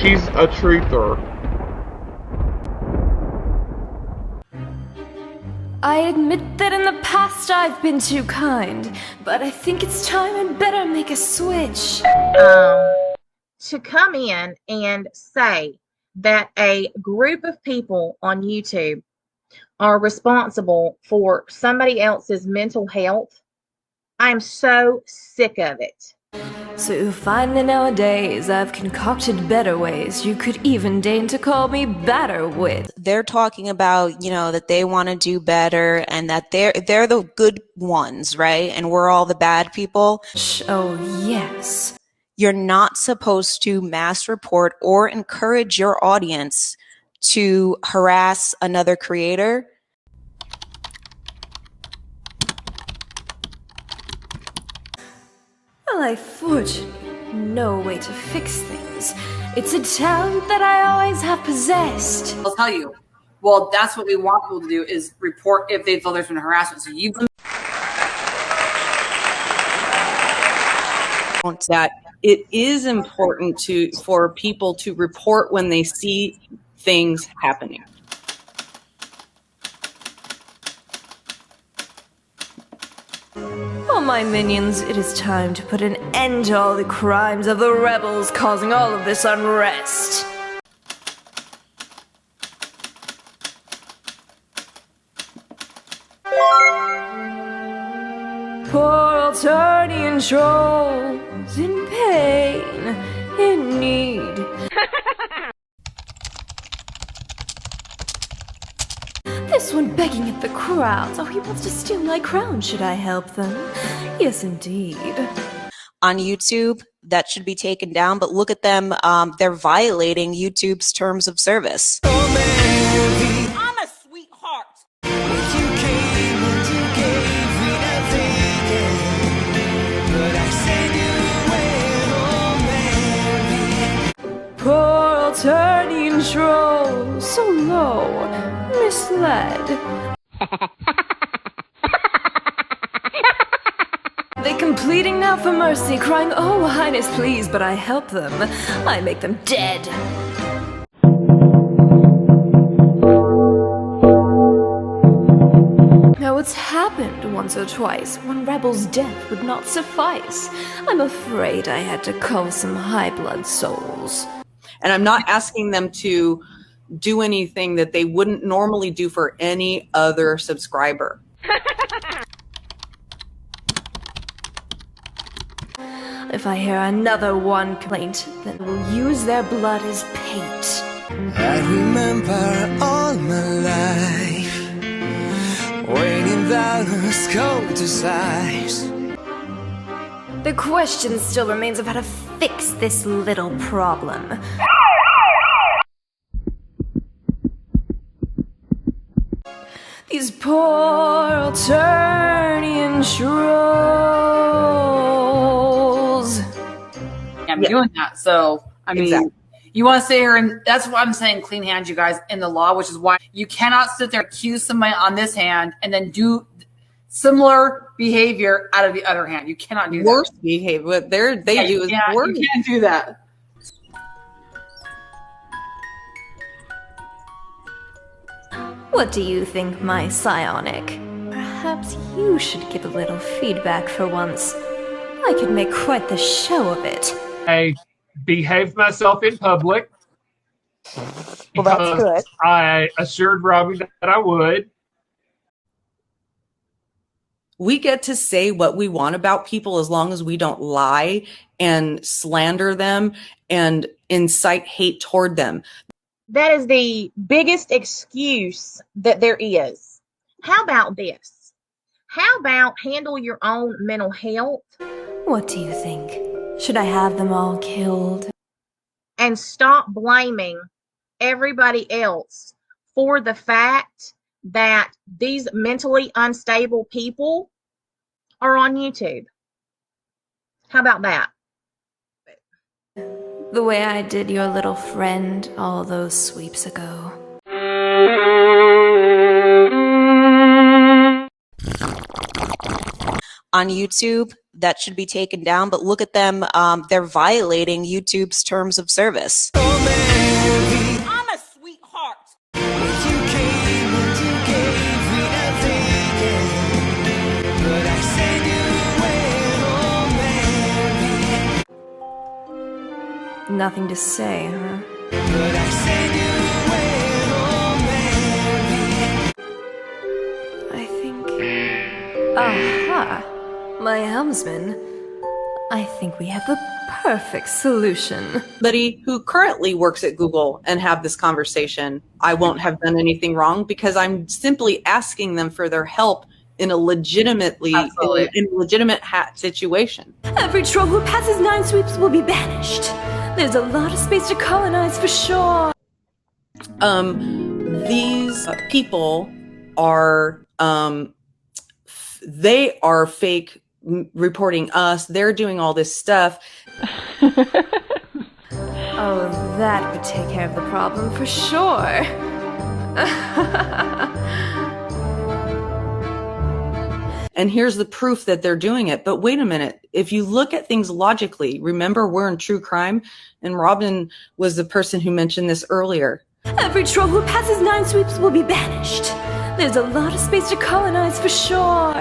she's a truther. I admit that in the past I've been too kind, but I think it's time I'd better make a switch. To come in and say that a group of people on YouTube are responsible for somebody else's mental health, I'm so sick of it. So finally nowadays I've concocted better ways you could even deign to call me batter with. They're talking about, you know, that they want to do better and that they're the good ones, right? And we're all the bad people. Oh, yes. You're not supposed to mass report or encourage your audience to harass another creator. Well, I fortunately know a way to fix things. It's a talent that I always have possessed. I'll tell you, well, that's what we want people to do is report if they feel there's been harassment. So you that it is important for people to report when they see things happening. Oh, my minions, it is time to put an end to all the crimes of the rebels causing all of this unrest. Poor Alternian trolls in pain, in need. This one begging at the crowds. Oh, he wants to steal my crown. Should I help them? Yes, indeed. On YouTube, that should be taken down, but look at them. They're violating YouTube's terms of service. I'm a sweetheart. You came and you gave me everything, but I sent you away, oh Mary. Poor Alternian troll, so low, misled. They completing now for mercy, crying, oh, Highness, please, but I help them. I make them dead. Now it's happened once or twice, one rebel's death would not suffice. I'm afraid I had to cull some high-blood souls. And I'm not asking them to do anything that they wouldn't normally do for any other subscriber. If I hear another one complaint, then we'll use their blood as paint. I remember all my life waiting those coldest eyes. The question still remains of how to fix this little problem. These poor Alternian trolls. I'm doing that. So, I mean, Exactly. you want to sit here and that's what I'm saying, clean hands, you guys, in the law, which is why you cannot sit there and accuse somebody on this hand and then do similar behavior out of the other hand. You cannot do that. Worse behavior. What they do is worse. You can't do that. What do you think, my psionic? Perhaps you should give a little feedback for once. I could make quite the show of it. I behaved myself in public. Well, that's good. I assured Robbie that I would. We get to say what we want about people as long as we don't lie and slander them and incite hate toward them. That is the biggest excuse that there is. How about this? How about handle your own mental health? What do you think? Should I have them all killed? And stop blaming everybody else for the fact that these mentally unstable people are on YouTube. How about that? The way I did your little friend all those sweeps ago. On YouTube, that should be taken down, but look at them. They're violating YouTube's terms of service. I'm a sweetheart. You came and you gave me everything, but I said you went home, Mary. Nothing to say, huh? But I said you went home, Mary. I think... Aha! My helmsman. I think we have the perfect solution. Somebody who currently works at Google and have this conversation, I won't have done anything wrong because I'm simply asking them for their help in a legitimate situation. Every troll who passes 9 sweeps will be banished. There's a lot of space to colonize for sure. These people are they are fake reporting us. They're doing all this stuff. Oh, that would take care of the problem for sure. And here's the proof that they're doing it. But wait a minute. If you look at things logically, remember we're in true crime, and Robin was the person who mentioned this earlier. Every troll who passes 9 sweeps will be banished. There's a lot of space to colonize for sure.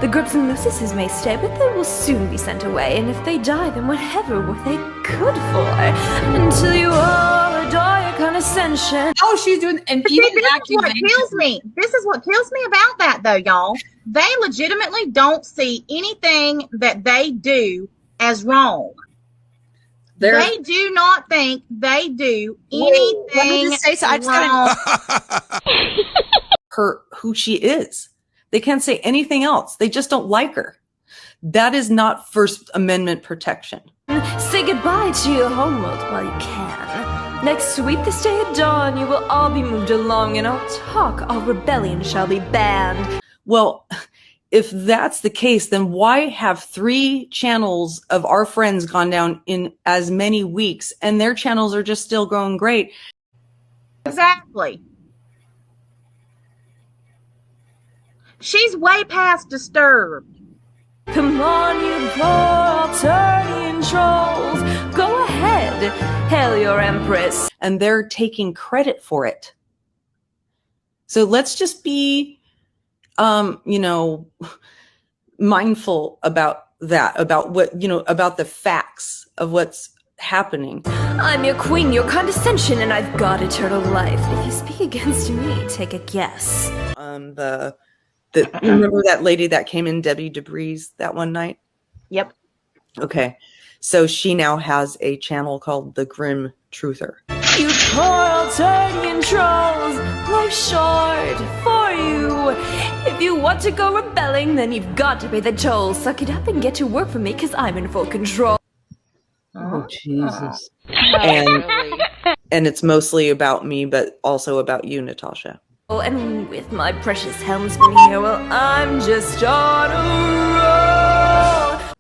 The Grips and Lucises may stay, but they will soon be sent away. And if they die, then whatever were they good for? Until you all adore your condescension. Oh, she's doing an even This is acting. what kills me. This is what kills me about that, though, y'all. They legitimately don't see anything that they do as wrong. They do not think they do anything let me just say so. I just wrong. Her who she is. They can't say anything else. They just don't like her. That is not First Amendment protection. Say goodbye to your homeworld while you can. Next sweep this day at dawn, you will all be moved along, and all talk, all rebellion shall be banned. Well, if that's the case, then why have 3 channels of our friends gone down in as many weeks, and their channels are just still growing great? Exactly. She's way past disturbed. Come on, you poor Alternian trolls. Go ahead, hail your empress. And they're taking credit for it. So let's just be, mindful about that, about what, about the facts of what's happening. I'm your queen, your condescension, and I've got eternal life. If you speak against me, take a guess. Remember that lady that came in, Debbie Debris, that one night? Yep. Okay. So she now has a channel called The Grim Truther. You poor Alternian trolls, life's short for you. If you want to go rebelling, then you've got to pay the toll. Suck it up and get to work for me, because I'm in full control. Oh, Jesus. And it's mostly about me, but also about you, Natasha. And with my precious helmsman here, well, I'm just on a roll.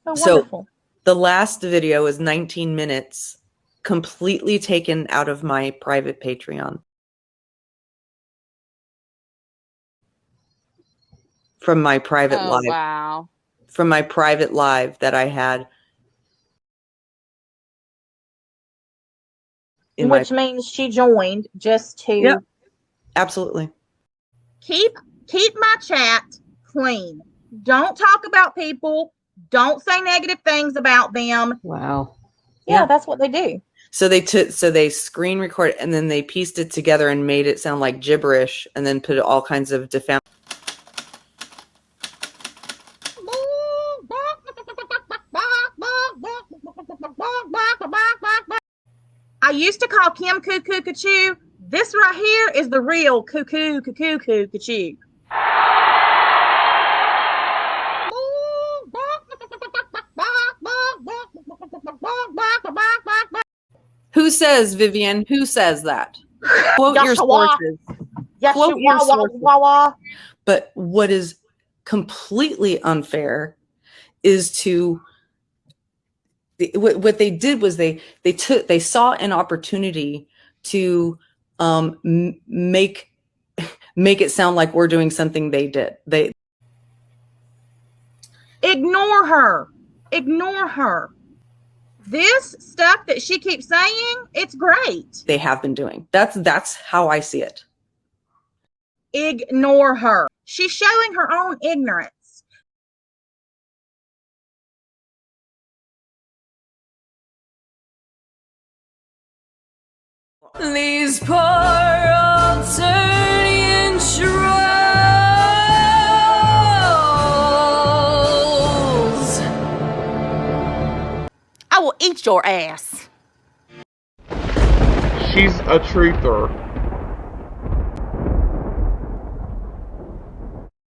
Oh, So wonderful. the last video is 19 minutes, completely taken out of my private Patreon. From my private live. Wow. From my private live that I had. Which means she joined just to Yep. Absolutely. keep my chat clean. Don't talk about people. Don't say negative things about them. Wow. Yeah, that's what they do. So they screen record and then they pieced it together and made it sound like gibberish and then put all kinds of I used to call Kim Cuckoo Cuckoo. This right here is the real Cuckoo Cuckoo Cuckoo. Who says, Vivian? Who says that? Quote your Yashawa. sources. Quote your sources. But what is completely unfair is to what they did was they saw an opportunity to make it sound like we're doing something they did. Ignore her. Ignore her. This stuff that she keeps saying, it's great. They have been doing. That's how I see it. Ignore her. She's showing her own ignorance. These poor Alternate trolls. I will eat your ass. She's a truther.